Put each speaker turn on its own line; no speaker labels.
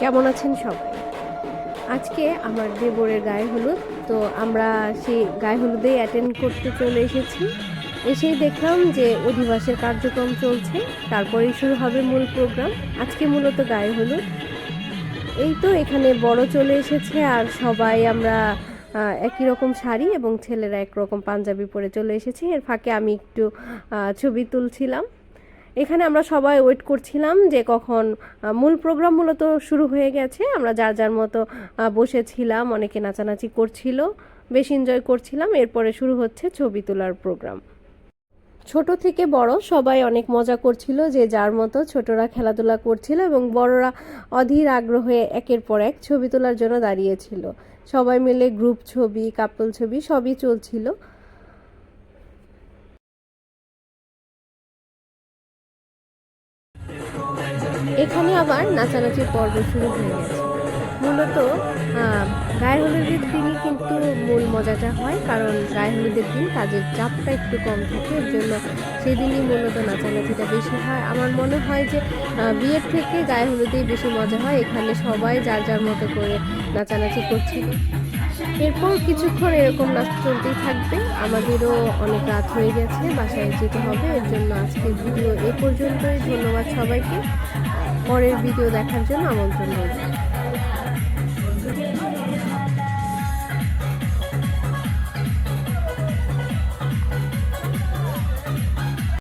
কেমন আছেন সবাই? আজকে আমার দেবরের গায়ে হলুদ, তো আমরা সেই গায়ে হলুদেই অ্যাটেন্ড করতে চলে এসেছি। এসেই দেখলাম যে অধিবাসের কার্যক্রম চলছে, তারপরেই শুরু হবে মূল প্রোগ্রাম। আজকে মূলত গায়ে হলুদ। এই তো এখানে বড় চলে এসেছে, আর সবাই আমরা একই রকম শাড়ি এবং ছেলেরা একরকম পাঞ্জাবি পরে চলে এসেছি। এর ফাঁকে আমি একটু ছবি তুলছিলাম। এখানে আমরা সবাই ওয়েট করছিলাম যে কখন মূল প্রোগ্রাম মূলত শুরু হয়ে গেছে। আমরা যার যার মতো বসেছিলাম, অনেকে নাচানাচি করছিল, বেশ এনজয় করছিলাম। এরপরে শুরু হচ্ছে ছবি তোলার প্রোগ্রাম। ছোট থেকে বড় সবাই অনেক মজা করছিল, যে যার মতো। ছোটরা খেলাধুলা করছিল এবং বড়রা অধীর আগ্রহে একের পর এক ছবি তোলার জন্য দাঁড়িয়েছিল। সবাই মিলে গ্রুপ ছবি, কাপল ছবি সবই চলছিল। এখানে আবার নাচানাচির পর্ব শুরু হয়ে গেছে। মূলত গায়ে হলুদের দিনই কিন্তু মূল মজাটা হয়, কারণ গায়ে হলুদের দিন কাজের চাপটা একটু কম থাকে, এর জন্য সেদিনই মূলত নাচানাচিটা বেশি হয়। আমার মনে হয় যে বিয়ের থেকে গায়ে হলুদেই বেশি মজা হয়। এখানে সবাই যার যার মতো করে নাচানাচি করছিল। এরপর কিছুক্ষণ এরকম নাচ চলতেই থাকবে। আমাদেরও অনেক রাত হয়ে গেছে, বাসায় যেতে হবে। এর জন্য আজকের ভিডিও এ পর্যন্তই। ধন্যবাদ সবাইকে। পরের ভিডিও দেখার জন্য আমন্ত্রণ রইল।